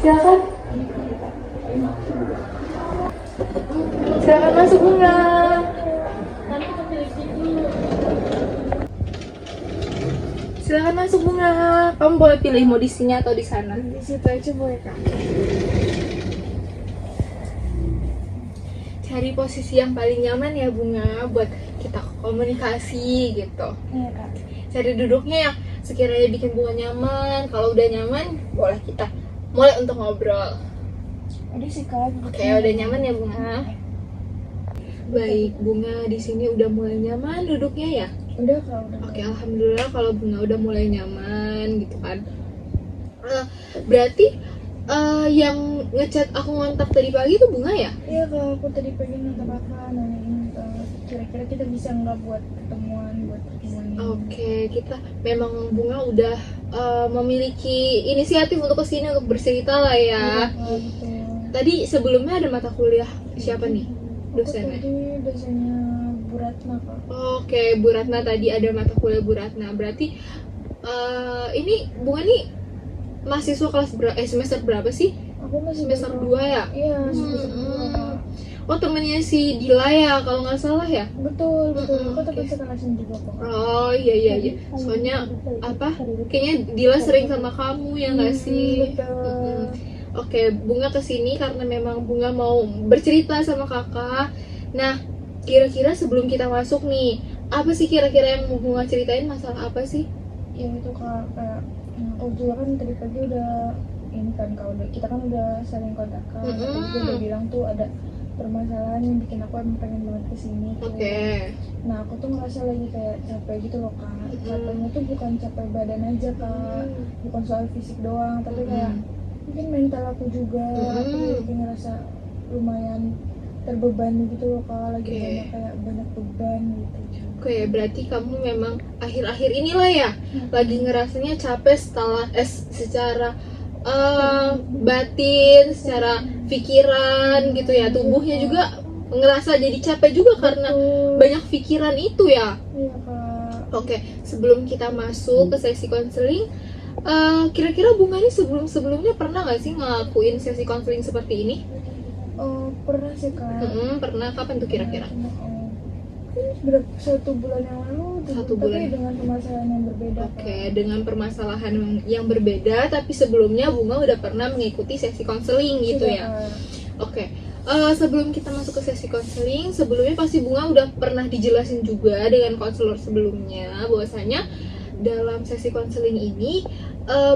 Silakan. Silakan masuk Bunga. Silakan masuk Bunga. Kamu boleh pilih mau di sini atau di sana. Di situ aja boleh Kak? Cari posisi yang paling nyaman ya Bunga buat kita komunikasi gitu. Iya Kak. Cari duduknya yang sekiranya bikin Bunga nyaman. Kalau udah nyaman, boleh kita mulai untuk ngobrol. Udah sih Kak. Oke, udah nyaman ya Bunga. Baik, Bunga di sini udah mulai nyaman duduknya ya. Udah Kak, udah. Oke, alhamdulillah kalau Bunga udah mulai nyaman gitu kan. Berarti yang ngechat aku ngontak tadi pagi tuh Bunga ya? Iya Kak, aku tadi pengen nonton Kakak nanyain kira-kira kita bisa nggak buat pertemuan ini. Oke, kita memang Bunga udah memiliki inisiatif untuk kesini untuk bercerita lah ya. Iya Kak, betul. Tadi sebelumnya ada mata kuliah siapa nih Aku dosennya? tadi dosennya Bu Ratna Kak. Oke, Bu Ratna tadi ada mata kuliah Bu Ratna. Berarti ini Bunga nih mahasiswa kelas semester berapa sih? Aku masih Semester baru- 2 ya? Iya, semester 2 Kak. Oh, temennya si Dila ya kalau nggak salah ya? Betul, betul. Aku Oke. teman sekelasan juga kok. Oh iya. Soalnya apa? Kayaknya Dila sering sama kamu ya nggak sih? Betul. Oke, Bunga kesini karena memang Bunga mau bercerita sama kakak. Nah, kira-kira sebelum kita masuk nih, apa sih kira-kira yang mau Bunga ceritain, masalah apa sih? Ya itu Kak, kayak aku juga kan tadi pagi udah ini kan Kak, udah kita kan udah saling kontakkan. Aku juga udah bilang tuh ada permasalahan yang bikin aku emang pengen banget kesini tuh. Oke. Nah aku tuh ngerasa lagi kayak capek gitu loh Kak. Capeknya tuh bukan capek badan aja Kak, bukan soal fisik doang, tapi kayak mungkin mental aku juga. Aku jadi ngerasa lumayan terbebani gitu loh Kak, lagi Oke. banyak beban gitu. Oke, berarti kamu memang akhir-akhir inilah ya lagi ngerasanya capek secara batin, secara pikiran gitu ya. Tubuhnya juga ngerasa jadi capek juga karena Betul. banyak pikiran itu ya. Iya Kak. Oke, sebelum kita masuk ke sesi konseling, kira-kira Bunga ini sebelumnya pernah nggak sih ngelakuin sesi konseling seperti ini? Oh, pernah sih Kak. Pernah. Kapan tuh kira-kira? Mungkin satu bulan yang lalu tuh, 1 bulan. tapi dengan permasalahan yang berbeda Oke, dengan permasalahan yang berbeda, tapi sebelumnya Bunga udah pernah mengikuti sesi konseling gitu Sudah, ya. Kak. Oke, sebelum kita masuk ke sesi konseling, sebelumnya pasti Bunga udah pernah dijelasin juga dengan konselor sebelumnya bahwasanya dalam sesi konseling ini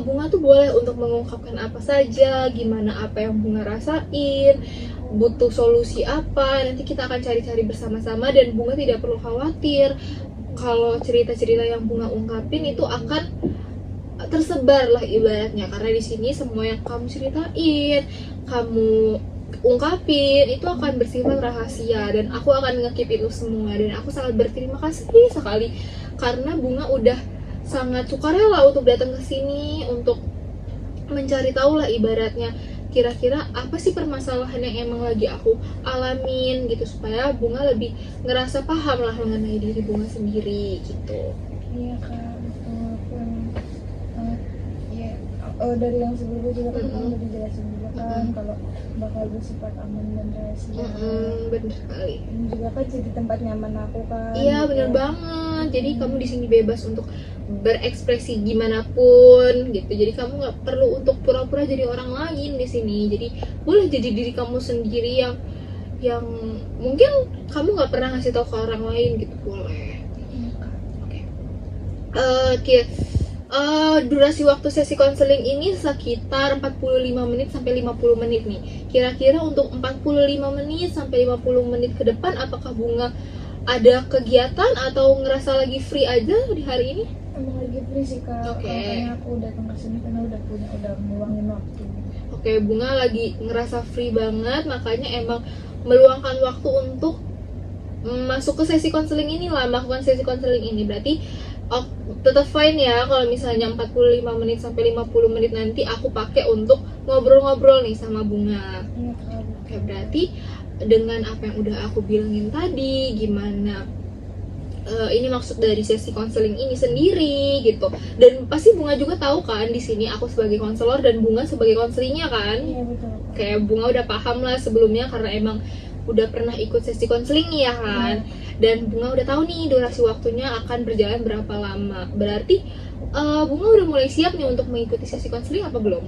Bunga tuh boleh untuk mengungkapkan apa saja, gimana apa yang Bunga rasain, butuh solusi apa, nanti kita akan cari-cari bersama-sama dan Bunga tidak perlu khawatir kalau cerita-cerita yang Bunga ungkapin itu akan tersebar lah ibaratnya, karena di sini semua yang kamu ceritain, kamu ungkapin itu akan bersifat rahasia dan aku akan nge-keep itu semua. Dan aku sangat berterima kasih sekali karena Bunga udah sangat sukarela untuk datang ke sini untuk mencari tahu lah ibaratnya kira-kira apa sih permasalahan yang emang lagi aku alamin gitu, supaya Bunga lebih ngerasa paham lah mengenai diri Bunga sendiri gitu. Iya Kak, betul. Aku emang ya dari yang sebelumnya juga kan kamu udah dijelasin juga kan kalau bakal bersifat aman dan rahasia. Bener sekali. Ini juga kan jadi tempat nyaman aku kan. Iya gitu. bener banget. Jadi kamu di sini bebas untuk berekspresi gimana pun gitu. Jadi kamu nggak perlu untuk pura-pura jadi orang lain di sini. Jadi boleh jadi diri kamu sendiri yang mungkin kamu nggak pernah ngasih tahu ke orang lain gitu, boleh. Iya Kak. Oke. Durasi waktu sesi konseling ini sekitar 45 menit sampai 50 menit nih. Kira-kira untuk 45 menit sampai 50 menit ke depan apakah Bunga ada kegiatan atau ngerasa lagi free aja di hari ini? Emang lagi free sih Kak. Oke. Makanya aku datang ke sini karena udah meluangin waktu. Oke, Bunga lagi ngerasa free banget, makanya emang meluangkan waktu untuk masuk ke sesi konseling ini lah, melakukan sesi konseling ini. Berarti tetap fine ya kalau misalnya 45 menit sampai 50 menit nanti aku pakai untuk ngobrol-ngobrol nih sama Bunga. Iya Kak. Oke, berarti dengan apa yang udah aku bilangin tadi, gimana ini maksud dari sesi konseling ini sendiri gitu. Dan pasti Bunga juga tahu kan di sini aku sebagai konselor dan Bunga sebagai konselingnya kan. Iya betul. Kayak Bunga udah paham lah sebelumnya karena emang udah pernah ikut sesi konseling nih ya kan. Dan Bunga udah tahu nih durasi waktunya akan berjalan berapa lama. Berarti Bunga udah mulai siap nih untuk mengikuti sesi konseling apa belum?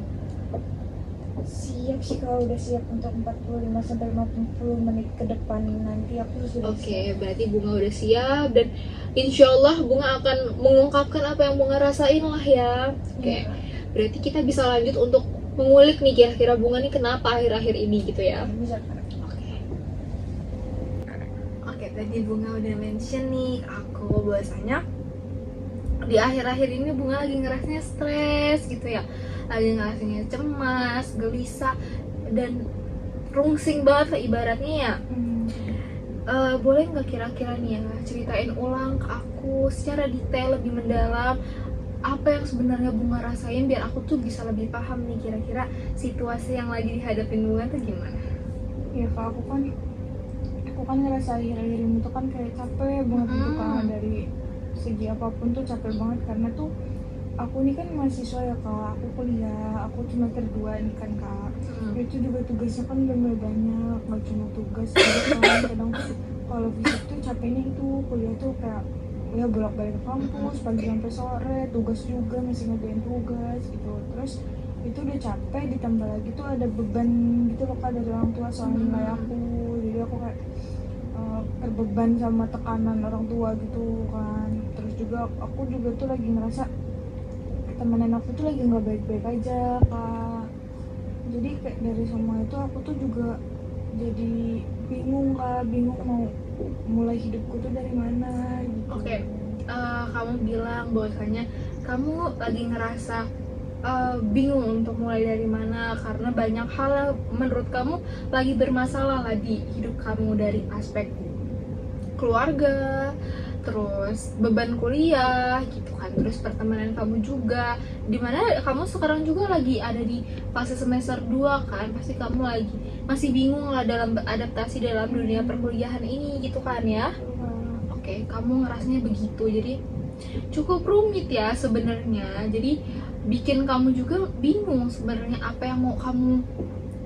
Siap sih, kalau udah siap untuk 45 sampai 50 menit ke depan nanti aku sudah Oke, berarti Bunga udah siap dan insya Allah Bunga akan mengungkapkan apa yang Bunga rasain lah ya. Oke, berarti kita bisa lanjut untuk mengulik nih kira-kira Bunga nih kenapa akhir-akhir ini gitu ya. Bisa kan? Oke, tadi Bunga udah mention nih aku bahwasanya di akhir-akhir ini Bunga lagi ngerasanya stres gitu ya, lagi ngerasanya cemas, gelisah, dan rungsing banget lah ibaratnya ya. Boleh nggak kira-kira nih ya ceritain ulang ke aku secara detail lebih mendalam apa yang sebenarnya Bunga rasain biar aku tuh bisa lebih paham nih kira-kira situasi yang lagi dihadapin Bunga tuh gimana? Ya kak, aku kan ngerasa akhir-akhir ini tuh kan kayak capek banget gitu kak, dari segi apapun tuh capek banget karena tuh aku ini kan mahasiswa ya kak, aku kuliah, aku semester 2 ini kan kak. Itu juga tugasnya kan bener banyak, nggak cuma tugas juga kan, kadang tuh kalau fisik tuh capeknya itu kuliah tuh kayak ya bolak-balik ke kampus pagi sampai sore, tugas juga masih ngerjain tugas gitu. Terus itu udah capek, ditambah lagi tuh ada beban gitu loh kak dari orang tua soal nilai aku, jadi aku kayak terbeban sama tekanan orang tua gitu kan. Terus juga aku juga tuh lagi ngerasa temenan aku tuh lagi nggak baik-baik aja kak, jadi kayak dari semua itu aku tuh juga jadi bingung kak, bingung mau mulai hidupku tuh dari mana gitu. Oke, kamu bilang bahwasanya kamu lagi ngerasa bingung untuk mulai dari mana karena banyak hal yang menurut kamu lagi bermasalah lah di hidup kamu, dari aspek keluarga, terus beban kuliah gitu kan, terus pertemanan kamu juga, dimana kamu sekarang juga lagi ada di fase semester 2 kan, pasti kamu lagi masih bingung lah dalam beradaptasi dalam dunia perkuliahan ini gitu kan ya. Oke, kamu ngerasanya begitu, jadi cukup rumit ya sebenarnya, jadi bikin kamu juga bingung sebenarnya apa yang mau kamu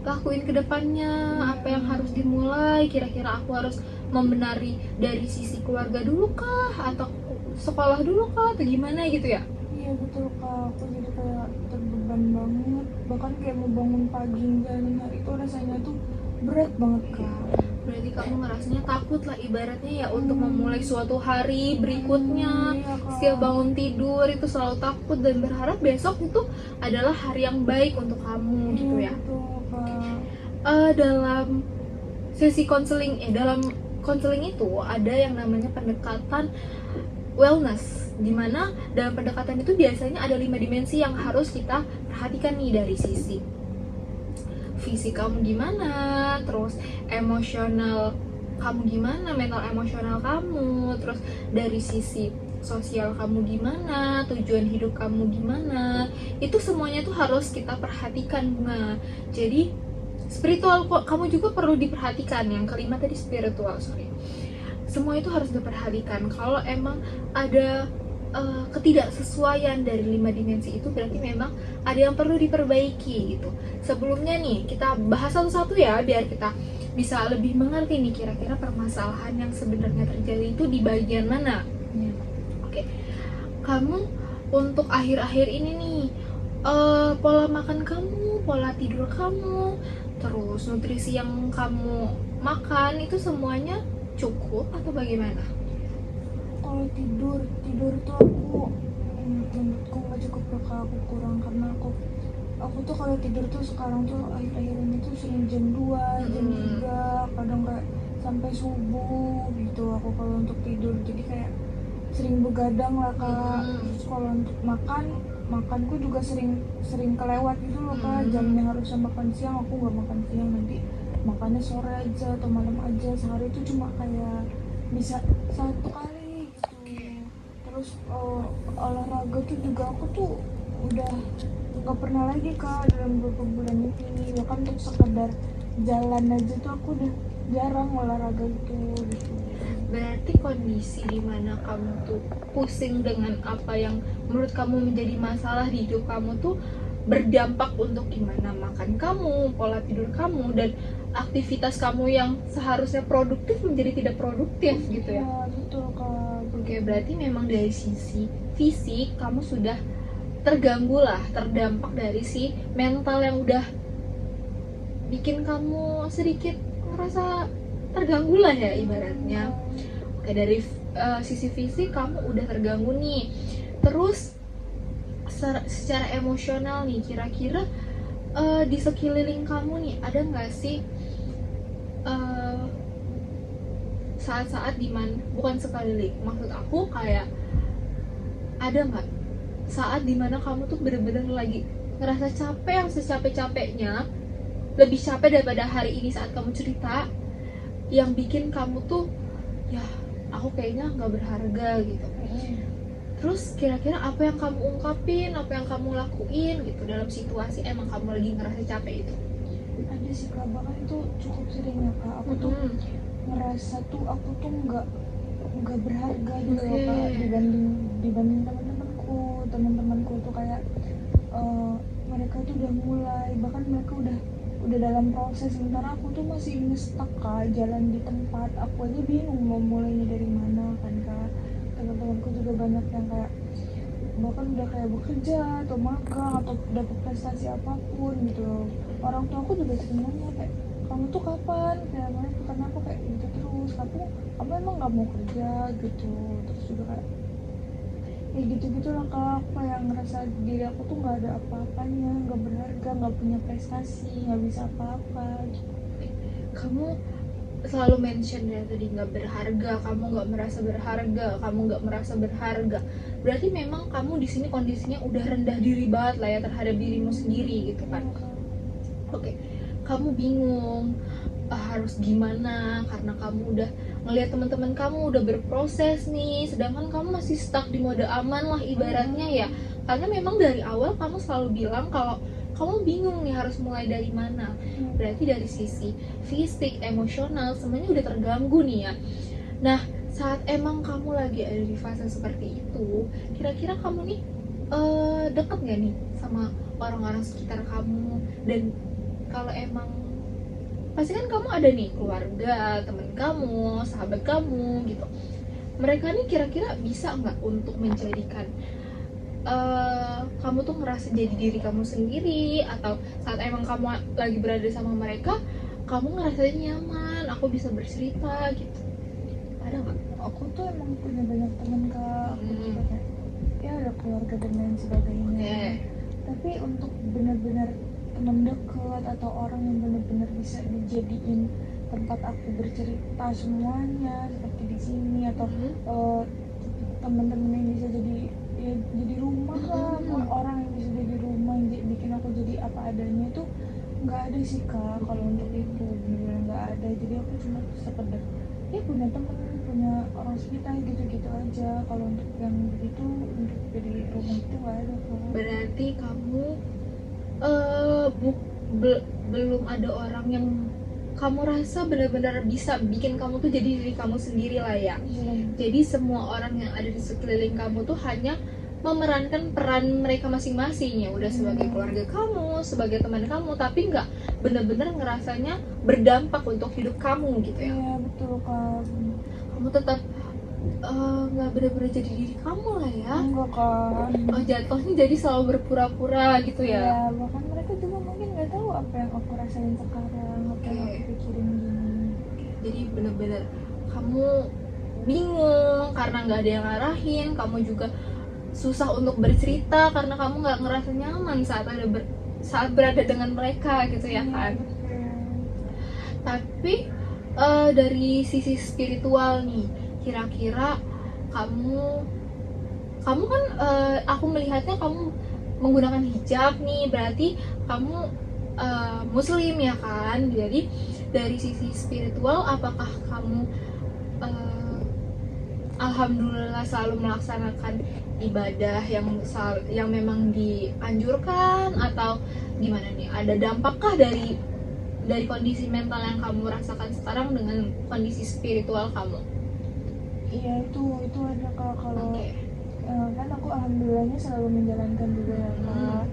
lakuin ke depannya, apa yang harus dimulai, kira-kira aku harus membenari dari sisi keluarga dulu kah atau sekolah dulu kah atau gimana gitu ya? Iya betul kak, aku jadi kayak terbeban banget, bahkan kayak mau bangun pagi jalanin hari itu rasanya tuh berat banget kak. Berarti kamu ngerasanya takut lah ibaratnya ya untuk memulai suatu hari berikutnya. Iya, Setiap bangun tidur itu selalu takut dan berharap besok itu adalah hari yang baik untuk kamu gitu ya. Betul kak. Dalam sesi konseling dalam konseling itu ada yang namanya pendekatan wellness, dimana dalam pendekatan itu biasanya ada 5 dimensi yang harus kita perhatikan nih, dari sisi fisik kamu gimana, terus emosional kamu gimana, mental emosional kamu, terus dari sisi sosial kamu gimana, tujuan hidup kamu gimana, itu semuanya tuh harus kita perhatikan Bunga. Jadi spiritual kamu juga perlu diperhatikan, yang kelima tadi spiritual, semua itu harus diperhatikan. Kalau emang ada ketidaksesuaian dari 5 dimensi itu, berarti memang ada yang perlu diperbaiki gitu. Sebelumnya nih kita bahas satu-satu ya, biar kita bisa lebih mengerti nih kira-kira permasalahan yang sebenarnya terjadi itu di bagian mana. Oke, kamu untuk akhir-akhir ini nih pola makan kamu, pola tidur kamu, terus nutrisi yang kamu makan itu semuanya cukup atau bagaimana? Kalau tidur tuh aku menurutku nggak cukup kak, aku kurang karena aku tuh kalau tidur tuh sekarang tuh akhir-akhir ini tuh sering jam 2, jam 3, kadang kayak sampai subuh gitu aku kalau untuk tidur, jadi kayak sering begadang lah kak. Terus kalau untuk makanku juga sering kelewat gitu loh kak, jamnya harusnya makan siang aku nggak makan siang, nanti makannya sore aja atau malam aja, sehari itu cuma kayak bisa 1 kali gitu. Terus olahraga tuh juga aku tuh udah nggak pernah lagi kak dalam beberapa bulan ini, bahkan untuk sekedar jalan aja tuh aku udah jarang olahraga gitu. berarti kondisi dimana kamu tuh pusing dengan apa yang menurut kamu menjadi masalah di hidup kamu tuh berdampak untuk gimana makan kamu, pola tidur kamu, dan aktivitas kamu yang seharusnya produktif menjadi tidak produktif gitu ya. Ya betul Kak. Oke, berarti memang dari sisi fisik kamu sudah terganggu lah, terdampak dari si mental yang udah bikin kamu sedikit merasa terganggu lah ya ibaratnya. Oke, dari sisi fisik kamu udah terganggu nih. Terus secara emosional nih, kira-kira di sekeliling kamu nih ada nggak sih saat-saat dimana, bukan sekeliling, maksud aku kayak ada nggak saat dimana kamu tuh bener-bener lagi ngerasa capek yang secapek-capeknya, lebih capek daripada hari ini saat kamu cerita, yang bikin kamu tuh ya aku kayaknya nggak berharga gitu. Terus kira-kira apa yang kamu ungkapin, apa yang kamu lakuin gitu dalam situasi emang kamu lagi ngerasa capek itu? Ada sih Kak, bahkan itu cukup sering ya Kak, aku tuh ngerasa tuh aku tuh nggak berharga gitu loh Kak, dibanding teman-temanku tuh kayak mereka tuh udah mulai, bahkan mereka udah dalam proses, sementara aku tuh masih ngestak Kak, jalan di tempat. Aku aja bingung mau mulainya dari mana kan Kak. Teman-temanku juga banyak yang kayak bahkan udah kayak bekerja atau magang atau dapat prestasi apapun gitu. Orang tua aku juga sering nanya kayak, kamu tuh kapan, kayak mereka, karena aku kayak gitu terus, kamu emang nggak mau kerja gitu. Terus juga kayak ya gitu-gitu lah Kak, aku kayak ngerasa diri aku tuh nggak ada apa-apanya, nggak berharga, nggak punya prestasi, nggak bisa apa-apa gitu. Kamu selalu mention ya tadi nggak berharga, kamu nggak merasa berharga, kamu nggak merasa berharga. Berarti memang kamu di sini kondisinya udah rendah diri banget lah ya terhadap dirimu sendiri gitu kan. Oke, kamu bingung harus gimana karena kamu udah ngelihat teman-teman kamu udah berproses nih, sedangkan kamu masih stuck di mode aman lah ibaratnya ya. Karena memang dari awal kamu selalu bilang kalau kamu bingung nih harus mulai dari mana. Berarti dari sisi fisik, emosional semuanya udah terganggu nih ya. Nah, saat emang kamu lagi ada di fase seperti itu, kira-kira kamu nih deket gak nih sama orang-orang sekitar kamu? Dan kalau emang pasti kan kamu ada nih keluarga, teman kamu, sahabat kamu gitu. Mereka nih kira-kira bisa nggak untuk menjadikan kamu tuh ngerasa jadi diri kamu sendiri, atau saat emang kamu lagi berada sama mereka kamu ngerasanya nyaman, aku bisa bercerita gitu, ada nggak? Aku tuh emang punya banyak teman Kak, aku juga kayak ya ada keluarga dan lain sebagainya. Tapi untuk benar-benar teman dekat atau orang yang benar-benar bisa dijadiin tempat aku bercerita semuanya seperti di sini, atau teman-teman yang bisa jadi rumah lah, orang yang bisa jadi rumah yang bikin aku jadi apa adanya, itu nggak ada sih Kak. Kalau untuk itu benar-benar nggak ada. Jadi aku cuma sekedar ya punya teman, punya orang sekitar gitu-gitu aja. Kalau untuk yang begitu, untuk jadi rumah itu nggak ada Kak. Berarti kamu belum ada orang yang kamu rasa benar-benar bisa bikin kamu tuh jadi diri kamu sendiri lah ya. Jadi semua orang yang ada di sekeliling kamu tuh hanya memerankan peran mereka masing-masing ya, udah sebagai keluarga kamu, sebagai teman kamu, tapi nggak benar-benar ngerasanya berdampak untuk hidup kamu gitu ya. Iya betul Kak. Kamu tetap nggak benar-benar jadi diri kamu lah ya. Enggak kan. Jatuhnya jadi selalu berpura-pura gitu ya. Ya bahkan mereka juga mungkin nggak tahu apa yang aku rasain sekarang, apa yang aku pikirin gini. Jadi benar-benar kamu bingung karena nggak ada yang ngarahin, kamu juga susah untuk bercerita karena kamu nggak ngerasa nyaman saat berada dengan mereka gitu ya kan. Tapi dari sisi spiritual nih, kira-kira kamu kan aku melihatnya kamu menggunakan hijab nih, berarti kamu muslim ya kan. Jadi dari sisi spiritual apakah kamu alhamdulillah selalu melaksanakan ibadah yang memang dianjurkan, atau gimana nih, ada dampakkah dari kondisi mental yang kamu rasakan sekarang dengan kondisi spiritual kamu? Iya, itu ada Kak. Kalau Oke. kan aku alhamdulillahnya selalu menjalankan juga ya Kak.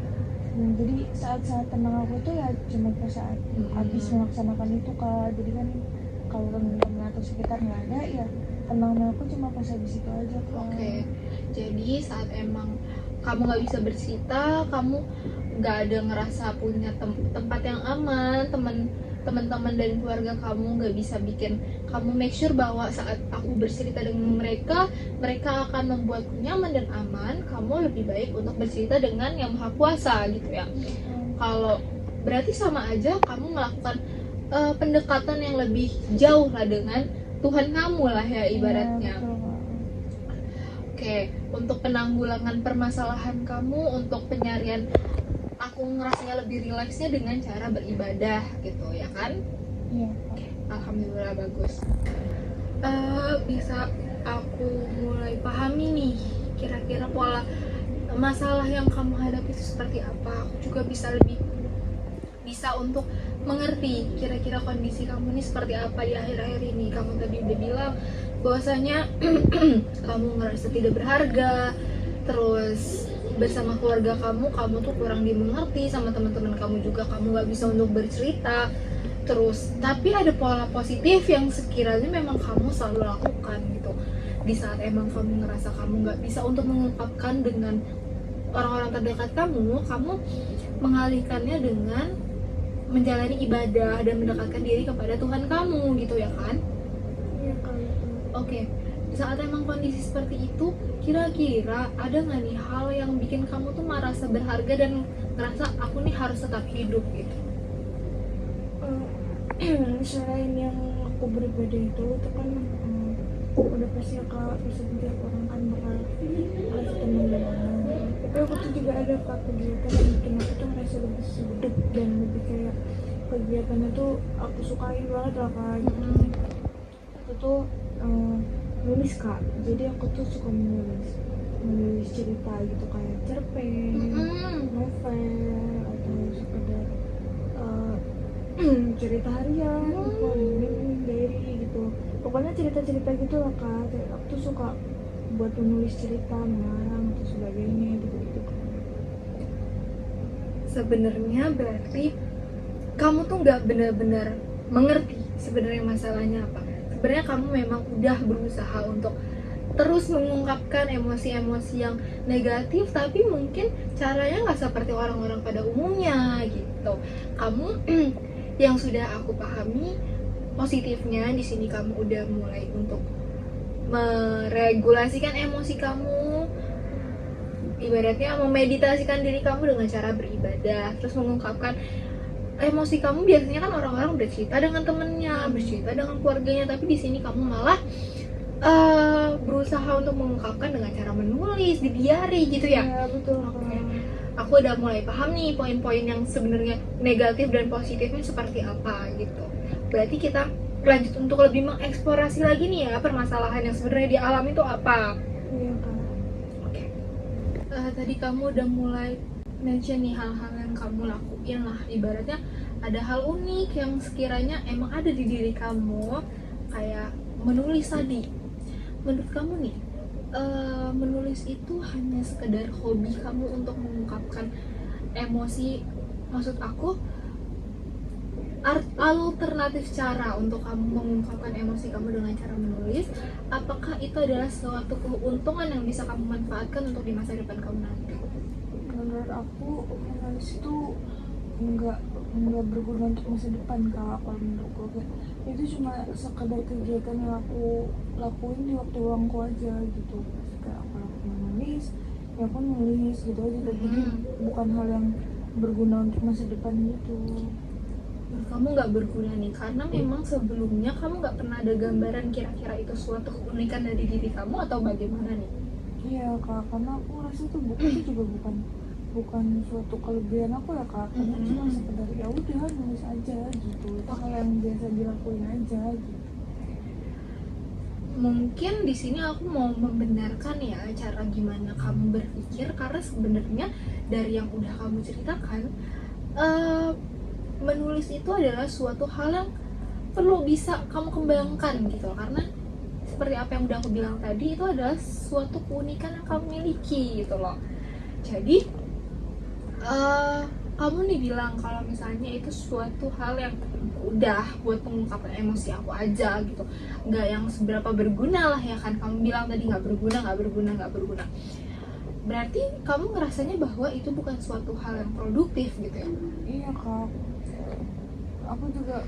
Jadi saat-saat tenang aku tuh ya cuma pas saat habis melaksanakan itu Kak. Jadi kan kalau teman-teman atau sekitar nggak ada ya tenangnya aku cuma pas habis itu aja Kak. Oke. Jadi saat emang kamu nggak bisa bercerita, kamu nggak ada ngerasa punya tempat yang aman, teman-teman dan keluarga kamu nggak bisa bikin kamu make sure bahwa saat aku bercerita dengan mereka, mereka akan membuatku nyaman dan aman. Kamu lebih baik untuk bercerita dengan yang maha kuasa gitu ya. Kalau berarti sama aja kamu melakukan pendekatan yang lebih jauh lah dengan Tuhan kamu lah ya ibaratnya. Iya, betul, Kak. Oke, untuk penanggulangan permasalahan kamu, untuk penyarian, aku ngerasanya lebih rileksnya dengan cara beribadah gitu ya kan? Iya. Alhamdulillah bagus. Bisa aku mulai pahami nih kira-kira pola masalah yang kamu hadapi itu seperti apa. Aku juga bisa untuk mengerti kira-kira kondisi kamu ini seperti apa di akhir-akhir ini. Kamu tadi udah bilang bahwasanya kamu ngerasa tidak berharga, terus bersama keluarga kamu tuh kurang dimengerti, sama teman-teman kamu juga kamu nggak bisa untuk bercerita. Terus tapi ada pola positif yang sekiranya memang kamu selalu lakukan gitu di saat emang kamu ngerasa kamu nggak bisa untuk mengungkapkan dengan orang-orang terdekat kamu mengalihkannya dengan menjalani ibadah dan mendekatkan diri kepada Tuhan kamu gitu ya kan? Iya Kak. Oke, di saat emang kondisi seperti itu, kira-kira ada nggak nih hal yang bikin kamu tuh merasa berharga dan ngerasa aku nih harus tetap hidup gitu? Selain yang aku beribadah itu kan udah pasti ya Kak, setiap orang kan bakal ada teman dan aman. Tapi aku tuh juga ada Kak kegiatan yang bikin aku tuh merasa lebih hidup dan lebih kayak kegiatannya tuh aku sukain banget lah Kak. Itu tuh nulis Kak. Jadi aku tuh suka menulis cerita gitu kayak cerpen, novel atau sekedar cerita harian, diary gitu. Pokoknya cerita-cerita gitu lah Kak. Aku tuh suka buat menulis cerita, mengarang atau sebagainya gitu. Sebenarnya berarti kamu tuh nggak benar-benar mengerti sebenarnya masalahnya apa. Sebenarnya kamu memang udah berusaha untuk terus mengungkapkan emosi-emosi yang negatif, tapi mungkin caranya nggak seperti orang-orang pada umumnya gitu. Kamu yang sudah aku pahami positifnya di sini kamu udah mulai untuk meregulasikan emosi kamu, ibaratnya memeditasikan diri kamu dengan cara beribadah, terus mengungkapkan emosi kamu. Biasanya kan orang-orang bercerita dengan temennya, bercerita dengan keluarganya, tapi di sini kamu malah berusaha untuk mengungkapkan dengan cara menulis di diary gitu ya. Iya betul Kak. Aku udah mulai paham nih poin-poin yang sebenarnya negatif dan positifnya seperti apa gitu. Berarti kita lanjut untuk lebih mengeksplorasi lagi nih ya permasalahan yang sebenarnya dialami itu apa. Iya Kak. Oke. Tadi kamu udah mulai mention nih hal-hal yang kamu lakuin lah, ibaratnya ada hal unik yang sekiranya emang ada di diri kamu, kayak menulis tadi. Menurut kamu nih, menulis itu hanya sekedar hobi kamu untuk mengungkapkan emosi, maksud aku alternatif cara untuk kamu mengungkapkan emosi kamu dengan cara menulis, apakah itu adalah suatu keuntungan yang bisa kamu manfaatkan untuk di masa depan kamu nanti? Menurut aku menulis itu nggak berguna untuk masa depan Kak. Kalau menurutku kayak itu cuma sekedar kegiatan yang aku lakuin di waktu luangku aja gitu. Kayak aku lakuin nulis, ya aku nulis gitu aja. Jadi bukan hal yang berguna untuk masa depan gitu. Kamu nggak berguna nih karena memang sebelumnya kamu nggak pernah ada gambaran kira-kira itu suatu keunikan dari diri kamu atau bagaimana nih? Iya Kak, karena aku rasa tuh buku itu juga bukan suatu kelebihan aku ya Kak, karena cuma sekedar ya udah nulis aja gitu, itu hal yang biasa dilakuin aja gitu. Mungkin di sini aku mau membenarkan ya cara gimana kamu berpikir, karena sebenarnya dari yang udah kamu ceritakan, menulis itu adalah suatu hal yang perlu bisa kamu kembangkan gitu, karena seperti apa yang udah aku bilang tadi, itu adalah suatu keunikan yang kamu miliki gitu loh. Jadi kamu nih bilang kalau misalnya itu suatu hal yang udah buat pengungkapan emosi aku aja gitu, nggak yang seberapa berguna lah ya kan, kamu bilang tadi nggak berguna. Berarti kamu ngerasanya bahwa itu bukan suatu hal yang produktif gitu ya? Iya kak, aku juga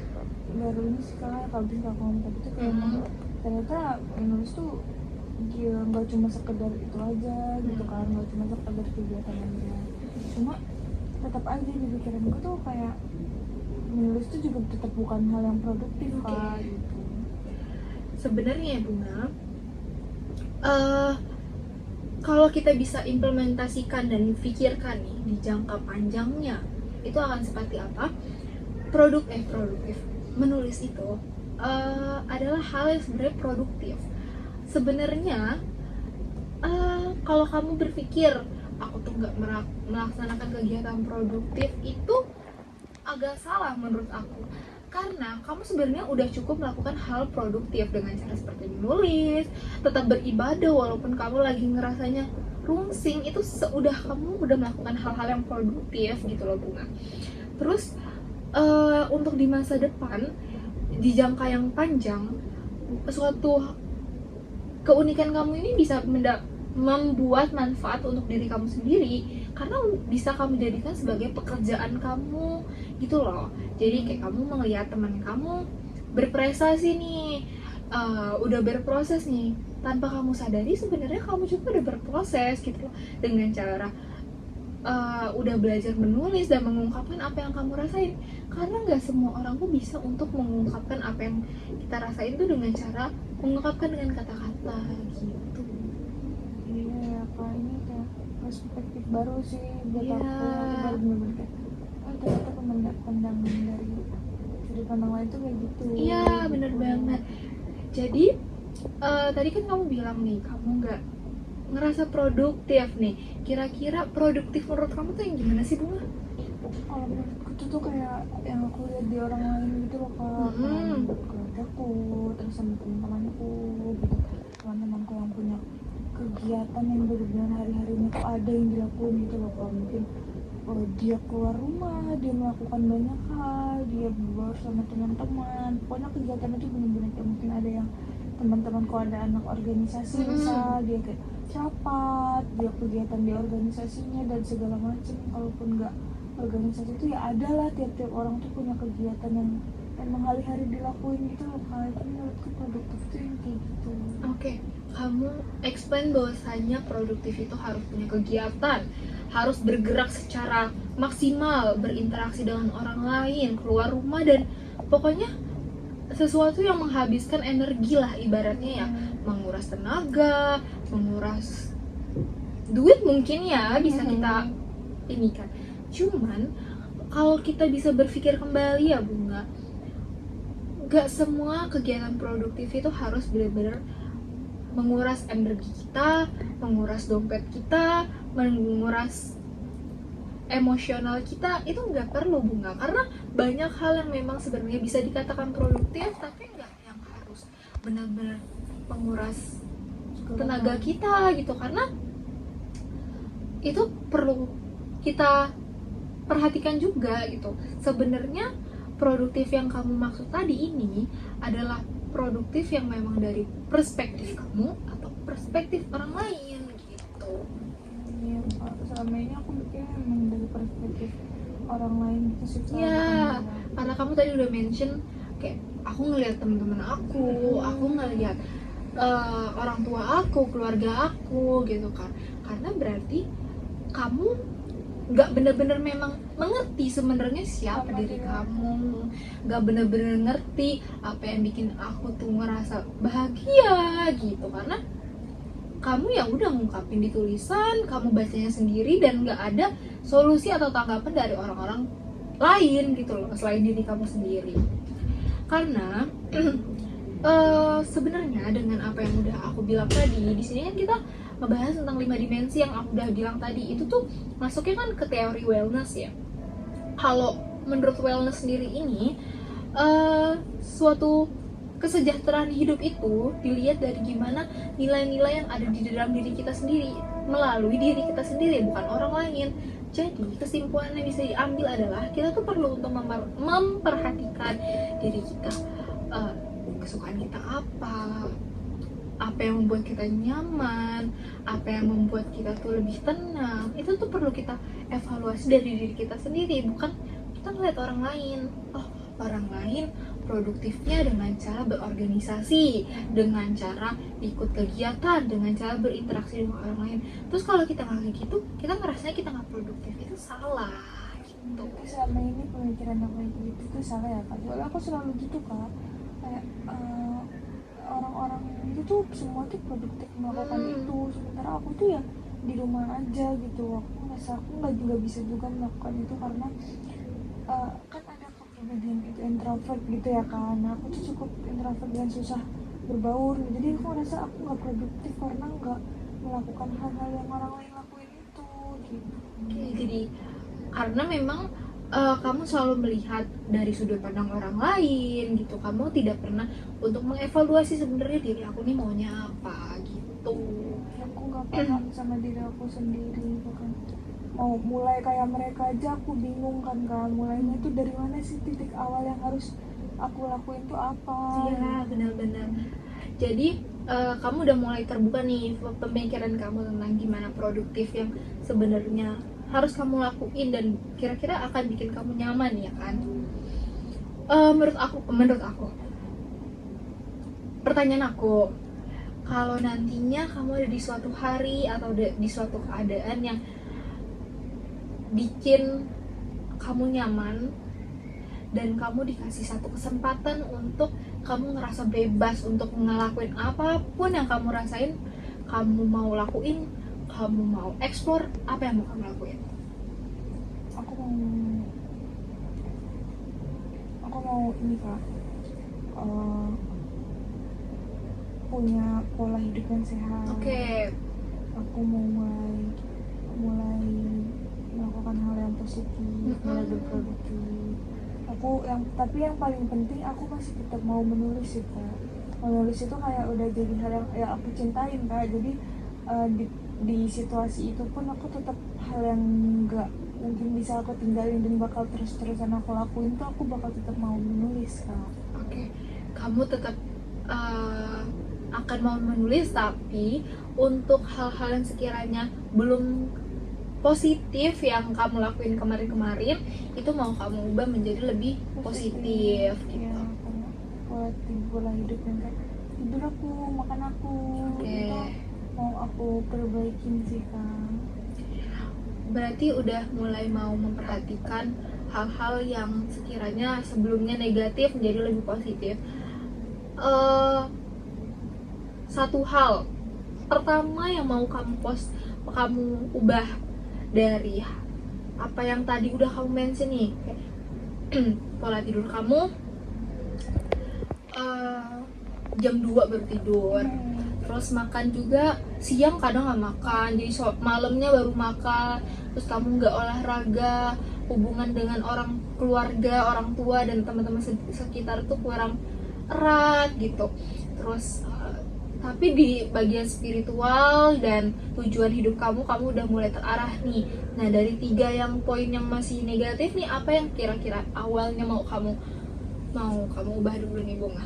baru ini sih kak, habis kak ngomong tadi tuh kayak ternyata menulis tuh dia nggak cuma sekedar itu aja gitu kan, nggak cuma sekedar kegiatan aja, cuma tetap aja di pikiran gue tuh kayak menulis tuh juga tetap bukan hal yang produktif kak gitu. Sebenarnya ya Bunga, kalau kita bisa implementasikan dan pikirkan nih di jangka panjangnya, itu akan seperti apa? Produktif menulis itu adalah hal yang sebenarnya produktif. Sebenarnya kalau kamu berpikir aku tuh nggak melaksanakan kegiatan produktif, itu agak salah menurut aku, karena kamu sebenarnya udah cukup melakukan hal produktif dengan cara seperti menulis, tetap beribadah walaupun kamu lagi ngerasanya rungsing. Itu kamu udah melakukan hal-hal yang produktif gitu loh Bunga. Terus untuk di masa depan, di jangka yang panjang, suatu keunikan kamu ini bisa membuat manfaat untuk diri kamu sendiri, karena bisa kamu jadikan sebagai pekerjaan kamu gitu loh. Jadi kayak kamu melihat teman kamu berprestasi nih, udah berproses nih, tanpa kamu sadari sebenarnya kamu juga udah berproses gitu loh, dengan cara udah belajar menulis dan mengungkapkan apa yang kamu rasain. Karena nggak semua orang tuh bisa untuk mengungkapkan apa yang kita rasain tuh dengan cara mengungkapkan dengan kata-kata gitu. Iya kak, ini kayak perspektif baru sih buat aku. Aku baru bener-bener kayak ternyata pandangan dari sudut pandang lain tuh kayak gitu. Iya bener banget. Jadi tadi kan kamu bilang nih kamu nggak ngerasa produktif nih. Kira-kira produktif menurut kamu tuh yang gimana sih Bunga? Kalau menurutku tuh kayak yang aku lihat di orang lain gitu loh kak, keluargaku, terus sama teman-temanku gitu, teman-temanku yang punya kegiatan yang benar-benar hari-harinya tuh ada yang dilakuin gitu loh kak. Mungkin dia keluar rumah, dia melakukan banyak hal, dia berbaur sama teman-teman, pokoknya kegiatan itu benar-benar kayak mungkin ada yang teman-temanku ada anak organisasi misal, dia kayak rapat, dia kegiatan di organisasinya dan segala macam. Kalaupun nggak organisasi itu ya ada lah, tiap-tiap orang tuh punya kegiatan yang emang hari-hari dilakuin gitu loh kak. Itu menurutku produktif tuh yang kayak gitu. Oke, kamu explain bahwasanya produktif itu harus punya kegiatan, harus bergerak secara maksimal, berinteraksi dengan orang lain, keluar rumah, dan pokoknya sesuatu yang menghabiskan energi lah ibaratnya ya, menguras tenaga, menguras duit mungkin ya, bisa kita ini kan. Cuman kalau kita bisa berpikir kembali ya Bunga, gak semua kegiatan produktif itu harus benar-benar menguras energi kita, menguras dompet kita, menguras emosional kita. Itu nggak perlu Bunga, karena banyak hal yang memang sebenarnya bisa dikatakan produktif tapi nggak yang harus benar-benar menguras tenaga kita gitu. Karena itu perlu kita perhatikan juga gitu. Sebenarnya produktif yang kamu maksud tadi ini adalah produktif yang memang dari perspektif kamu atau perspektif orang lain gitu. Iya Pak, selama ini aku mikir emang dari perspektif orang lain gitu sih. Iya, karena kamu tadi udah mention kayak aku ngelihat teman-teman aku ngelihat orang tua aku, keluarga aku gitu kan. Karena berarti kamu nggak bener-bener memang mengerti sebenarnya siapa diri kamu, nggak bener-bener ngerti apa yang bikin aku tuh ngerasa bahagia gitu. Karena kamu ya udah ngungkapin di tulisan, kamu bacanya sendiri dan nggak ada solusi atau tanggapan dari orang-orang lain gitu loh selain diri kamu sendiri. Karena sebenarnya dengan apa yang udah aku bilang tadi, di sini kan kita ngebahas tentang 5 dimensi yang aku udah bilang tadi. Itu tuh masuknya kan ke teori wellness ya. Kalau menurut wellness sendiri ini suatu kesejahteraan hidup itu dilihat dari gimana nilai-nilai yang ada di dalam diri kita sendiri, melalui diri kita sendiri, bukan orang lain. Jadi kesimpulan yang bisa diambil adalah kita tuh perlu untuk memperhatikan diri kita, kesukaan kita apa yang membuat kita nyaman, apa yang membuat kita tuh lebih tenang. Itu tuh perlu kita evaluasi dari diri kita sendiri, bukan kita ngeliat orang lain. Oh, orang lain produktifnya dengan cara berorganisasi, dengan cara ikut kegiatan, dengan cara berinteraksi dengan orang lain. Terus kalau kita nggak kayak gitu, kita ngerasanya kita nggak produktif, itu salah gitu. Selama ini pemikiran aku kayak gitu tuh salah ya kak, soalnya aku selalu gitu kak, kayak orang-orang itu tuh semua tuh produktif melakukan itu, sementara aku tuh ya di rumah aja gitu. Aku ngerasa aku nggak bisa juga melakukan itu karena kan ada kepribadian itu introvert gitu ya kan. Nah, aku tuh cukup introvert dan susah berbaur, jadi aku ngerasa aku nggak produktif karena nggak melakukan hal-hal yang orang lain lakuin itu gitu. Oke, jadi karena memang kamu selalu melihat dari sudut pandang orang lain gitu, kamu tidak pernah untuk mengevaluasi sebenarnya diri aku nih maunya apa gitu. Aku nggak paham sama diri aku sendiri, bahkan mau mulai kayak mereka aja aku bingung kan mulainya itu dari mana sih, titik awal yang harus aku lakuin tuh apa. Iya, benar-benar. Jadi kamu udah mulai terbuka nih pemikiran kamu tentang gimana produktif yang sebenarnya harus kamu lakuin dan kira-kira akan bikin kamu nyaman ya kan. Menurut aku pertanyaan aku, kalau nantinya kamu ada di suatu hari atau di suatu keadaan yang bikin kamu nyaman dan kamu dikasih satu kesempatan untuk kamu ngerasa bebas untuk ngelakuin apapun yang kamu rasain, kamu mau lakuin, kamu mau explore, apa yang mau kamu lakuin? Aku mau ini kak, punya pola hidup yang sehat. Oke. Aku mau mulai melakukan hal yang positif, mulai berproduktif. Tapi yang paling penting aku masih tetap mau menulis sih kak. Menulis itu kayak udah jadi hal yang aku cintain kak. Jadi di situasi itu pun aku tetap hal yang nggak mungkin bisa aku tinggalin dan bakal terus-terusan aku lakuin tuh, aku bakal tetap mau menulis kak. Oke. Kamu tetap akan mau menulis, tapi untuk hal-hal yang sekiranya belum positif yang kamu lakuin kemarin-kemarin, itu mau kamu ubah menjadi lebih positif gitu. Ya, pola hidup yang kayak tidur aku, makan aku, gitu, mau aku perbaikin sih kak. Berarti udah mulai mau memperhatikan hal-hal yang sekiranya sebelumnya negatif menjadi lebih positif. Satu hal pertama yang mau kamu ubah dari apa yang tadi udah kamu mention nih, pola tidur kamu jam 2 baru tidur, terus makan juga siang kadang nggak makan, jadi malamnya baru makan, terus kamu nggak olahraga, hubungan dengan orang keluarga, orang tua dan teman-teman sekitar tuh kurang erat gitu. Terus tapi di bagian spiritual dan tujuan hidup kamu udah mulai terarah nih. Nah, dari 3 yang poin yang masih negatif nih, apa yang kira-kira awalnya mau kamu ubah dulu nih Bunga?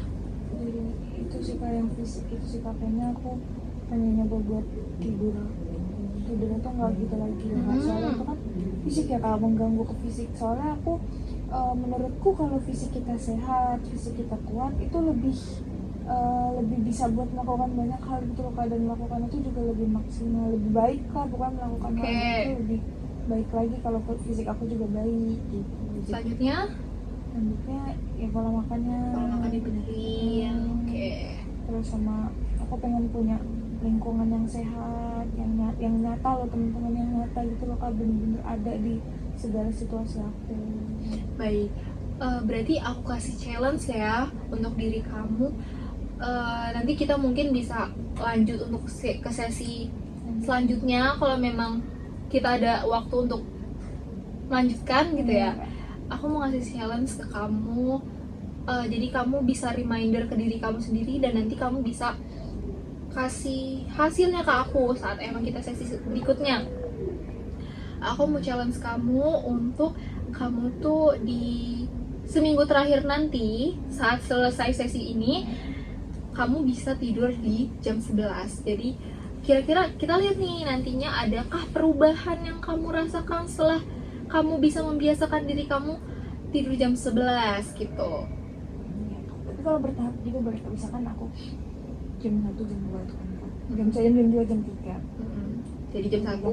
Jadi itu sih kayak yang fisik itu sih, kayaknya aku pengen nyoba buat tidurnya tuh nggak gitu lagi lah. Soalnya itu kan fisik ya, kalau mengganggu ke fisik. Soalnya aku menurutku kalau fisik kita sehat, fisik kita kuat, itu lebih bisa buat melakukan banyak hal gitu loh kak, dan melakukan itu juga lebih maksimal, lebih baik kak, bukan melakukan hal itu lebih baik lagi kalau fisik aku juga baik gitu. Selanjutnya ya pola makannya benerin. Terus sama aku pengen punya lingkungan yang sehat, yang nyata loh, teman-teman yang nyata gitu loh kak, bener-bener ada di segala situasi aku. Baik, berarti aku kasih challenge ya untuk diri kamu. Nanti kita mungkin bisa lanjut untuk ke sesi selanjutnya kalau memang kita ada waktu untuk melanjutkan gitu ya. Aku mau ngasih challenge ke kamu Jadi kamu bisa reminder ke diri kamu sendiri, dan nanti kamu bisa kasih hasilnya ke aku saat emang kita sesi berikutnya. Aku mau challenge kamu untuk kamu tuh di seminggu terakhir nanti, saat selesai sesi ini, kamu bisa tidur di jam 11. Jadi kira-kira kita lihat nih nantinya adakah perubahan yang kamu rasakan setelah kamu bisa membiasakan diri kamu tidur jam 11 gitu. Tapi kalau bertahap juga boleh, misalkan aku jam 1, jam 2 itu kan, jam 1, jam 2, jam 3. Jadi jam 1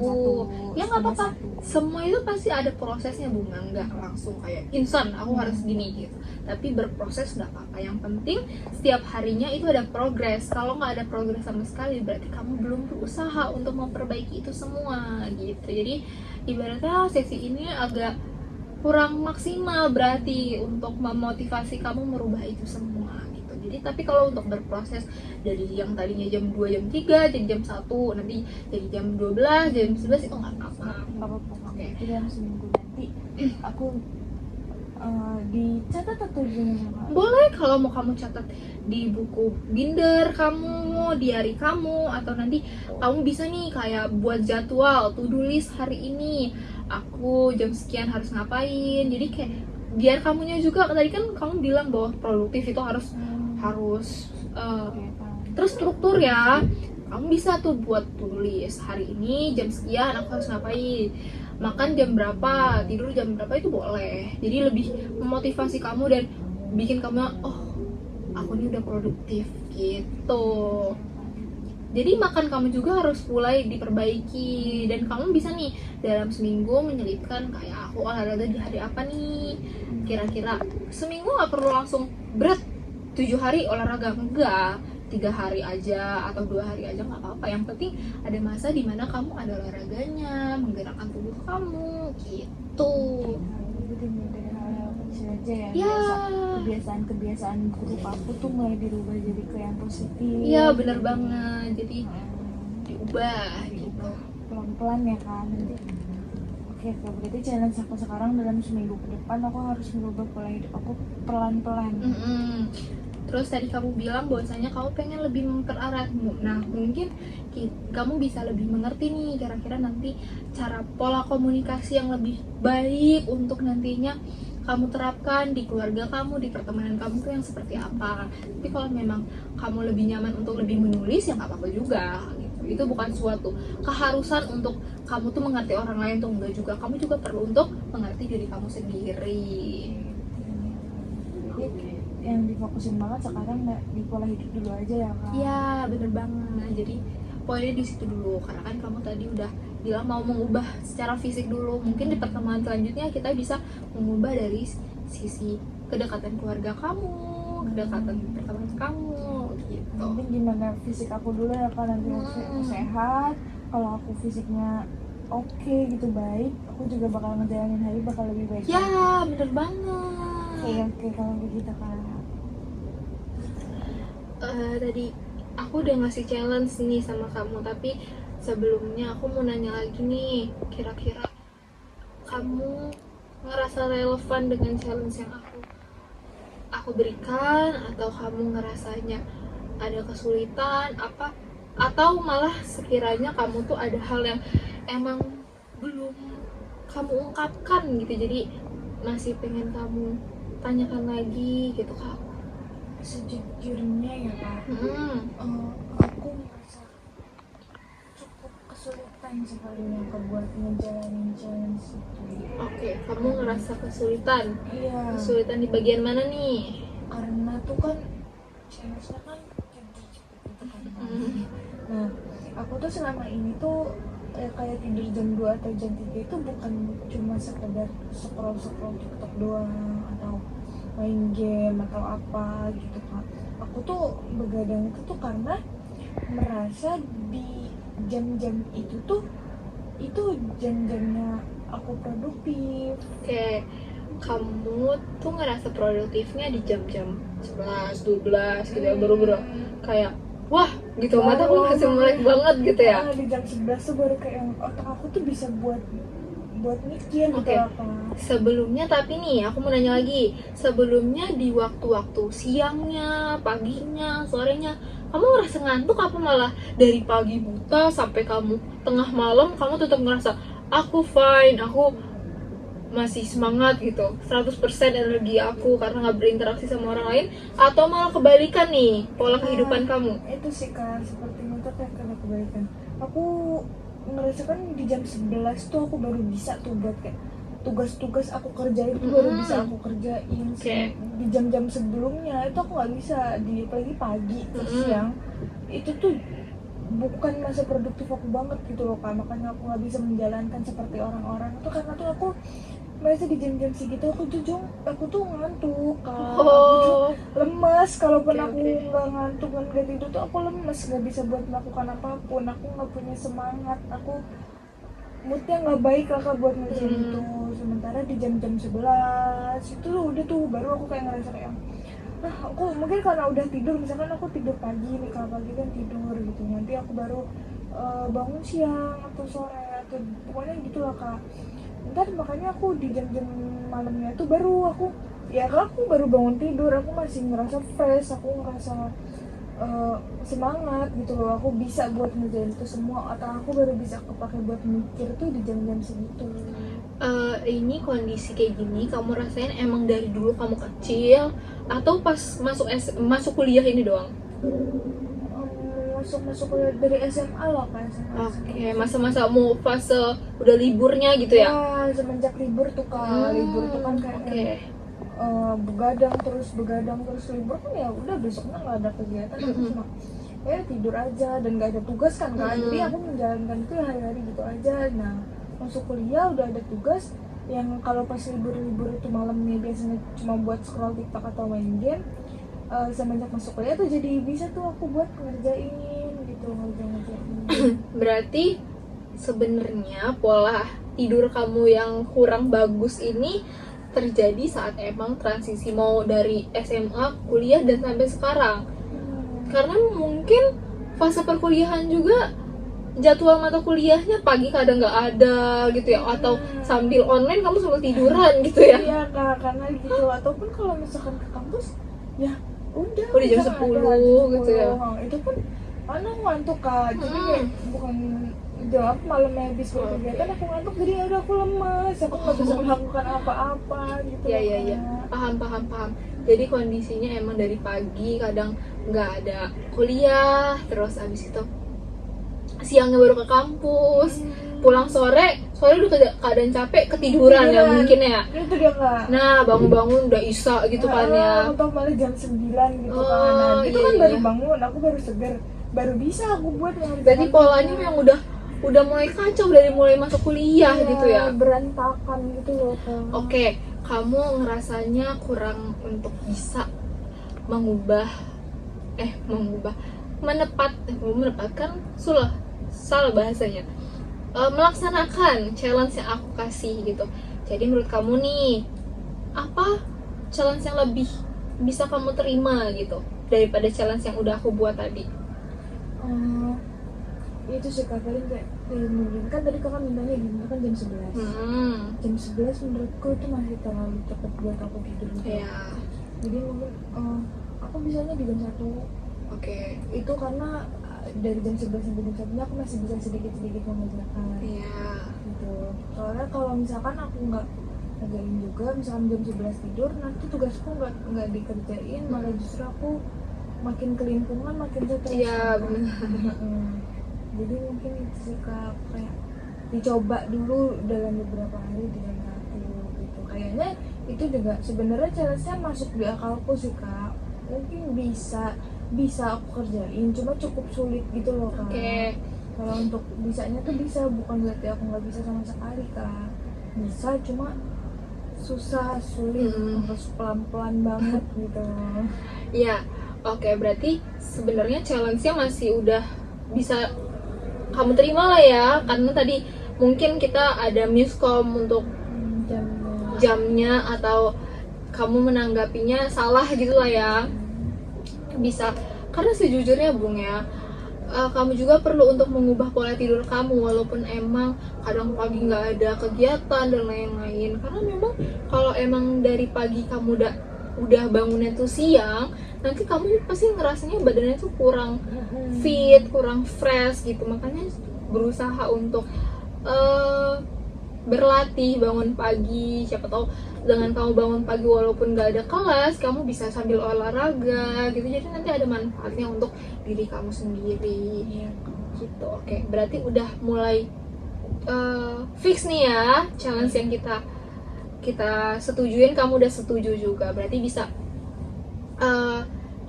ya nggak apa-apa. Semua itu pasti ada prosesnya Bunga, nggak langsung kayak instan aku harus gini gitu, tapi berproses nggak apa-apa. Yang penting setiap harinya itu ada progres. Kalau nggak ada progres sama sekali berarti kamu belum berusaha untuk memperbaiki itu semua gitu. Jadi ibaratnya sesi ini agak kurang maksimal berarti untuk memotivasi kamu merubah itu semua gitu. Jadi tapi kalau untuk berproses dari yang tadinya jam 2, jam 3 jadi jam 1, nanti jadi jam 12, jam 11 itu nggak apa-apa. Oke. Jadi dalam seminggu nanti aku dicatat atau gimana? Boleh kalau mau kamu catat di buku binder kamu, diary kamu, atau nanti kamu bisa nih kayak buat jadwal to do list hari ini aku jam sekian harus ngapain. Jadi kayak biar kamunya juga, tadi kan kamu bilang bahwa produktif itu harus terstruktur ya. Kamu bisa tuh buat tulis hari ini jam sekian aku harus ngapain, makan jam berapa, tidur jam berapa, itu boleh. Jadi lebih memotivasi kamu dan bikin kamu aku ini udah produktif gitu. Jadi makan kamu juga harus mulai diperbaiki, dan kamu bisa nih dalam seminggu menyelipkan kayak aku olahraga di hari apa nih. Kira-kira seminggu nggak perlu langsung berat 7 hari olahraga, enggak, 3 hari aja atau 2 hari aja nggak apa-apa. Yang penting ada masa dimana kamu ada olahraganya, menggerakkan tubuh kamu gitu. Dari hal kecil aja ya. Ya. Kebiasaan buruk aku tuh mulai dirubah jadi ke yang positif. Iya benar banget. Jadi diubah gitu. Pelan-pelan ya kan nanti. Oke, berarti challenge aku sekarang dalam seminggu ke depan aku harus merubah pola hidup aku pelan-pelan. Terus tadi kamu bilang bahwasanya kamu pengen lebih mempererat. Nah mungkin kamu bisa lebih mengerti nih kira-kira nanti cara pola komunikasi yang lebih baik untuk nantinya kamu terapkan di keluarga kamu, di pertemanan kamu tuh yang seperti apa. Tapi kalau memang kamu lebih nyaman untuk lebih menulis ya nggak apa-apa juga gitu. Itu bukan suatu keharusan untuk kamu tuh mengerti orang lain tuh, enggak juga. Kamu juga perlu untuk mengerti diri kamu sendiri. Yang difokusin banget sekarang di pola hidup dulu aja ya kan? Iya bener banget. Jadi poinnya di situ dulu, karena kan kamu tadi udah bilang mau mengubah secara fisik dulu. Mungkin di pertemuan selanjutnya kita bisa mengubah dari sisi kedekatan keluarga kamu, kedekatan pertemanan kamu gitu. Mungkin gimana fisik aku dulu ya kan, nanti aku sehat. Kalau aku fisiknya oke gitu, baik, aku juga bakal ngejalanin hari bakal lebih baik. Ya bener banget. Oke kalau begitu kan. Tadi aku udah ngasih challenge nih sama kamu, tapi sebelumnya aku mau nanya lagi nih, kira-kira kamu ngerasa relevan dengan challenge yang aku berikan, atau kamu ngerasanya ada kesulitan apa, atau malah sekiranya kamu tuh ada hal yang emang belum kamu ungkapkan gitu, jadi masih pengen kamu tanyakan lagi gitu Kak? Sejujurnya ya Kak, aku merasa cukup kesulitan sebenarnya buat ngejalanin challenge itu. Oke, kamu ngerasa kesulitan? Iya. Kesulitan di bagian mana nih? Karena tuh kan challenge-nya kan cepet gitu kan. Nah, aku tuh selama ini tuh kayak tidur jam 2 atau jam 3 itu bukan cuma sekedar scroll TikTok doang atau main game atau apa gitu kan. Aku tuh begadang itu tuh karena merasa di jam-jam itu tuh jam-jamnya aku produktif. Oke, kamu tuh ngerasa produktifnya di jam-jam 11, 12 gitu ya, baru-baru kayak wah gitu, mata aku masih melek banget gitu ya. Di jam 11 tuh baru kayak otak aku tuh bisa buat buat mikir gitu Oke. loh Kak. Sebelumnya tapi nih aku mau nanya lagi, sebelumnya di waktu-waktu siangnya, paginya, sorenya kamu ngerasa ngantuk apa malah dari pagi buta sampai kamu tengah malam kamu tetap ngerasa aku fine, aku masih semangat gitu, 100% energi aku karena nggak berinteraksi sama orang lain, atau malah kebalikan nih pola kehidupan kamu? Itu sih Kak, sepertinya tuh kayak kena kebaikan. Aku ngerasakan di jam 11 tuh aku baru bisa tuh buat kayak tugas-tugas aku kerjain tuh baru bisa aku kerjain. Oke. Di jam-jam sebelumnya itu aku nggak bisa, di apalagi pagi terus Mm-mm. siang itu tuh bukan masa produktif aku banget gitu loh Kak, makanya aku nggak bisa menjalankan seperti orang-orang tuh karena tuh aku merasa di jam-jam segitu aku tuh ngantuk Kak, aku tuh Oh, lemes. Kalaupun Oke, aku oke. nggak ngantuk dan nggak tidur tuh aku lemes, nggak bisa buat melakukan apapun, aku nggak punya semangat, aku moodnya nggak baik lah Kak buat ngerjain itu. Sementara di jam-jam 11 itu udah tuh baru aku kayak ngerasa kayak aku mungkin karena udah tidur, misalkan aku tidur pagi nih, kalau pagi kan tidur gitu, nanti aku baru bangun siang atau sore atau pokoknya gitulah Kak. Ntar makanya aku di jam-jam malamnya tuh baru aku, ya kalau aku baru bangun tidur aku masih ngerasa fresh, aku ngerasa semangat gitu loh, aku bisa buat ngerjain itu semua, atau aku baru bisa kepake buat mikir tuh di jam-jam segitu. Ini kondisi kayak gini kamu rasain emang dari dulu kamu kecil atau pas masuk kuliah ini doang? Masuk kuliah dari SMA loh Kak, SMA. Oke, masa-masa mau fase udah liburnya gitu ya? Ya semenjak libur tuh Kak, libur tuh kan kayak Oke. begadang terus libur kan, ya udah besoknya nggak ada kegiatan, aku cuma ya tidur aja dan nggak ada tugas kan Kak, jadi aku menjalankan itu hari-hari gitu aja. Nah masuk kuliah udah ada tugas yang kalau pas libur itu malamnya biasanya cuma buat scroll TikTok atau main game. Semenjak masuk kuliah tuh jadi bisa tuh aku buat ngerjain gitu, ngerjain. Berarti sebenarnya pola tidur kamu yang kurang bagus ini terjadi saat emang transisi mau dari SMA, kuliah dan sampai sekarang. Karena mungkin fase perkuliahan juga jadwal mata kuliahnya pagi kadang nggak ada gitu ya, atau sambil online kamu sambil tiduran gitu ya. Iya Kak, karena gitu. Ataupun kalau misalkan ke kampus ya udah Jam misalkan 10 gitu ya. Itu pun anak ngantuk Kak, jadi kayak bukan jawab malamnya habis berkegiatan aku ngantuk, jadi ya udah aku lemas, aku nggak bisa melakukan apa-apa gitu Iya loh, iya iya, Kak. paham. Jadi kondisinya emang dari pagi kadang nggak ada kuliah, terus abis itu siangnya baru ke kampus, pulang sore udah keadaan capek, ketiduran ya mungkin ya. Itu dia Kak. Nah bangun-bangun udah isa gitu kan ya. Atau malah jam 9 gitu kan. Oh, Nah, itu iya, kan baru iya. bangun, aku baru seger, baru bisa aku buat ngerjain. Berarti polanya memang udah mulai kacau dari mulai masuk kuliah gitu ya. Berantakan gitu loh Kak. Oke, kamu ngerasanya kurang untuk bisa mengubah menempatkan salah bahasanya, melaksanakan challenge yang aku kasih gitu. Jadi menurut kamu nih, apa challenge yang lebih bisa kamu terima gitu daripada challenge yang udah aku buat tadi? Itu sih Kak, paling kayak mungkin kan tadi Kakak mintanya gimana kan jam 11. Jam 11 menurutku itu masih terlalu cepat buat aku tidur gitu. Iya. Jadi mungkin aku bisanya di jam 1. Oke. Itu karena dari jam 11 sampai jam 1 aku masih bisa sedikit-sedikit mengerjakan. Iya. Gitu. Soalnya kalau misalkan aku nggak ngerjain juga, misalkan jam 11 tidur, nanti tugasku nggak dikerjain, malah justru aku makin kelimpungan, makin stres. Iya, benar. Jadi mungkin itu sih Kak, kayak dicoba dulu dalam beberapa hari di jam 1 gitu. Kayaknya itu juga sebenarnya challenge-nya masuk di akalku sih Kak. Mungkin bisa aku kerjain, cuma cukup sulit gitu loh Kak. Oke. Kalau untuk bisanya tuh bisa, bukan berarti aku nggak bisa sama sekali Kak. Bisa, cuma susah, sulit, harus pelan-pelan banget gitu. Iya. Oke, berarti sebenarnya challenge-nya masih udah bisa kamu terima lah ya, karena tadi mungkin kita ada miskom untuk jamnya atau kamu menanggapinya salah gitu lah ya. Bisa, karena sejujurnya Bung ya, kamu juga perlu untuk mengubah pola tidur kamu, walaupun emang kadang pagi nggak ada kegiatan dan lain-lain. Karena memang kalau emang dari pagi kamu udah bangunnya tuh siang, nanti kamu pasti ngerasanya badannya tuh kurang fit, kurang fresh gitu. Makanya berusaha untuk berlatih bangun pagi. Siapa tahu dengan kamu bangun pagi walaupun nggak ada kelas, kamu bisa sambil olahraga gitu. Jadi nanti ada manfaatnya untuk diri kamu sendiri. Iya. Gitu. Oke, berarti udah mulai fix nih ya challenge yang kita setujuin. Kamu udah setuju juga, berarti bisa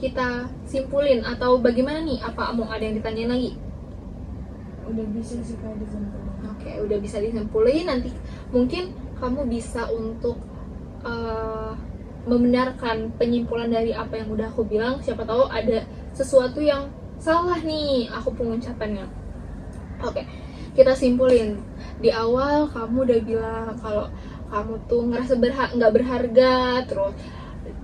kita simpulin atau bagaimana nih? Apa mau ada yang ditanyain lagi? Udah bisa sih Kak disimpulin. Oke, udah bisa disimpulin. Nanti mungkin kamu bisa untuk membenarkan penyimpulan dari apa yang udah aku bilang. Siapa tahu ada sesuatu yang salah nih aku pengucapannya. Oke, kita simpulin. Di awal kamu udah bilang kalau kamu tuh ngerasa nggak berharga,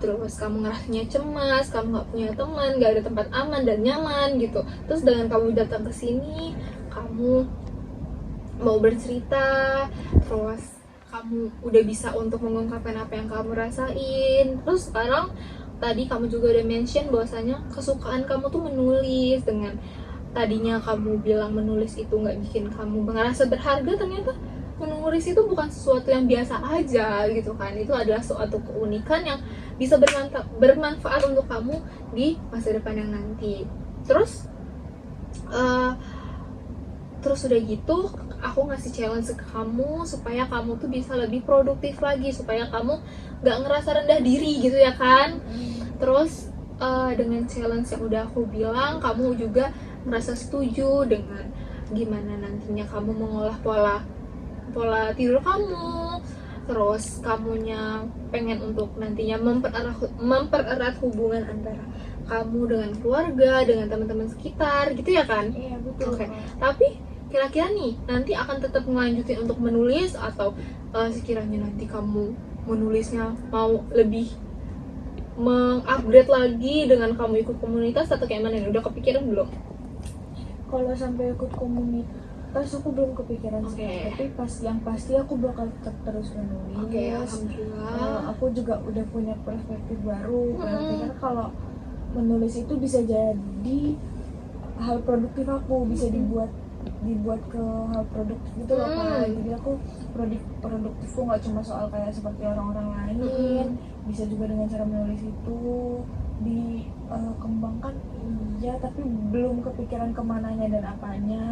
terus kamu ngerasanya cemas, kamu nggak punya teman, nggak ada tempat aman dan nyaman gitu. Terus dengan kamu datang ke sini, kamu mau bercerita, terus kamu udah bisa untuk mengungkapkan apa yang kamu rasain. Terus sekarang tadi kamu juga udah mention bahwasanya kesukaan kamu tuh menulis. Dengan tadinya kamu bilang menulis itu nggak bikin kamu ngerasa berharga, ternyata menulis itu bukan sesuatu yang biasa aja gitu kan. Itu adalah suatu keunikan yang bisa bermanfaat untuk kamu di masa depan yang nanti. Terus udah gitu aku ngasih challenge ke kamu supaya kamu tuh bisa lebih produktif lagi, supaya kamu gak ngerasa rendah diri gitu ya kan. Terus dengan challenge yang udah aku bilang, kamu juga merasa setuju dengan gimana nantinya kamu mengolah pola tidur kamu. Terus kamunya pengen untuk nantinya mempererat hubungan antara kamu dengan keluarga, dengan teman-teman sekitar gitu ya kan. Iya betul. Oke. Tapi kira-kira nih nanti akan tetap melanjutin untuk menulis, atau sekiranya nanti kamu menulisnya mau lebih mengupgrade lagi dengan kamu ikut komunitas atau kayak mana nih? Udah kepikiran belum? Kalau sampai ikut komunitas aku belum kepikiran sih, tapi yang pasti aku bakal tetap terus menulis. Alhamdulillah. Aku juga udah punya perspektif baru. Karena kalau menulis itu bisa jadi hal produktif aku, bisa dibuat ke hal produktif gitu loh Kak. Jadi aku produktifku nggak cuma soal kayak seperti orang-orang lain, bisa juga dengan cara menulis itu dikembangkan. Iya, tapi belum kepikiran kemananya dan apanya.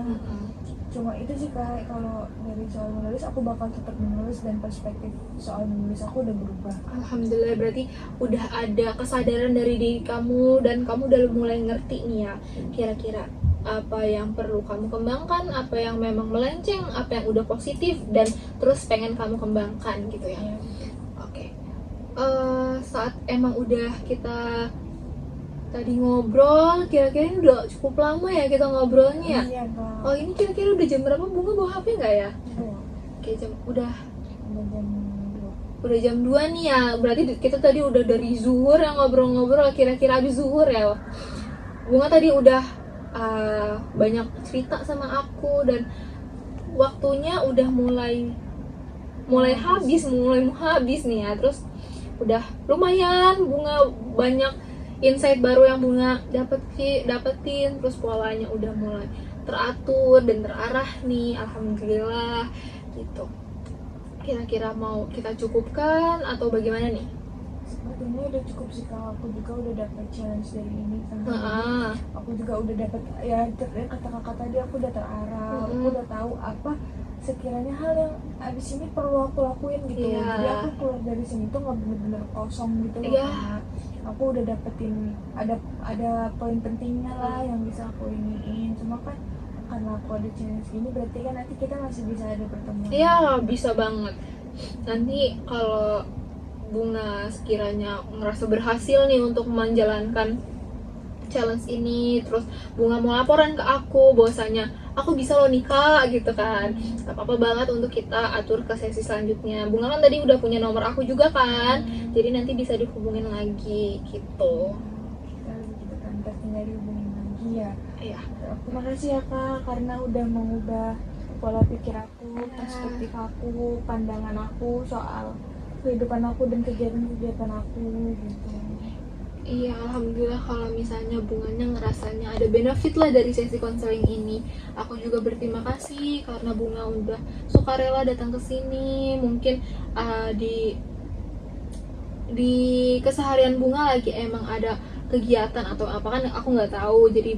Cuma itu sih Kak, kalau dari soal menulis aku bakal tetap menulis dan perspektif soal menulis aku udah berubah. Alhamdulillah, berarti udah ada kesadaran dari diri kamu dan kamu udah mulai ngerti nih ya kira-kira apa yang perlu kamu kembangkan, apa yang memang melenceng, apa yang udah positif dan terus pengen kamu kembangkan gitu ya. Oke. Saat emang udah kita tadi ngobrol, kira-kira ini udah cukup lama ya kita ngobrolnya ya? Iya Kak. Oh, ini kira-kira udah jam berapa? Bunga bawa HP nggak ya? Oke, udah jam 2 nih ya. Berarti kita tadi udah dari zuhur yang ngobrol-ngobrol, kira-kira habis zuhur ya. Bunga tadi udah banyak cerita sama aku dan waktunya udah mulai mau habis nih ya. Terus udah lumayan Bunga banyak insight baru yang Bunga dapetin, terus polanya udah mulai teratur dan terarah nih, alhamdulillah gitu. Kira-kira mau kita cukupkan atau bagaimana nih? Sepertinya udah cukup sih Kak, aku juga udah dapet challenge dari ini kan. Aku juga udah dapet ya kata kakak tadi, aku udah terarah. Aku udah tahu apa sekiranya hal yang abis ini perlu aku lakuin gitu. Jadi aku keluar dari sini tuh nggak bener-bener kosong gitu loh Kak. Aku udah dapetin ada poin pentingnya lah yang bisa aku iniin. Cuma kan karena aku ada challenge gini, berarti kan nanti kita masih bisa ada pertemuan. Iya, bisa banget. Nanti kalau Bunga sekiranya ngerasa berhasil nih untuk menjalankan challenge ini, terus Bunga mau laporan ke aku bahwasanya aku bisa loh nikah gitu kan, gak apa-apa banget untuk kita atur ke sesi selanjutnya. Bunga kan tadi udah punya nomor aku juga kan, jadi nanti bisa dihubungin lagi gitu. Kita gitu kan, tinggal dihubungin lagi. lagi ya. Iya. Terima kasih ya Kak karena udah mengubah pola pikir aku, perspektif aku, pandangan aku soal kehidupan aku dan kegiatan-kegiatan aku gitu. Iya, alhamdulillah kalau misalnya bunganya ngerasanya ada benefit lah dari sesi konseling ini. Aku juga berterima kasih karena bunga udah sukarela datang ke sini. Mungkin di keseharian bunga lagi emang ada kegiatan atau apa kan aku nggak tahu. Jadi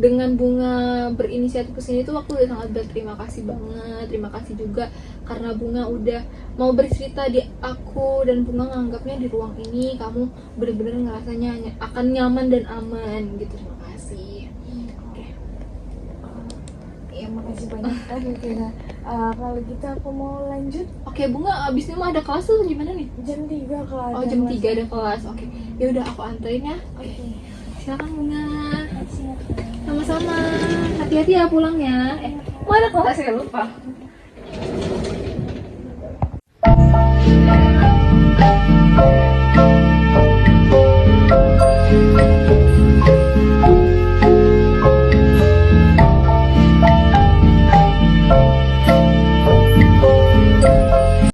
dengan bunga berinisiatif kesini tuh aku udah sangat berterima kasih banget. Terima kasih juga karena bunga udah mau bercerita di aku, dan bunga nganggapnya di ruang ini kamu bener-bener ngerasanya akan nyaman dan aman gitu. Terima kasih. Oke. Ya makasih banyak Kak. Kalau gitu aku mau lanjut. Oke, bunga abis ini mau ada kelas tuh gimana nih? Jam 3 Kak. Oh, jam 3 ada kelas. Oke. Ya udah aku anterin ya. Oke. Silakan bunga. Siap Kak. Sama-sama. Hati-hati ya pulangnya. Mau ada kelas ya lupa.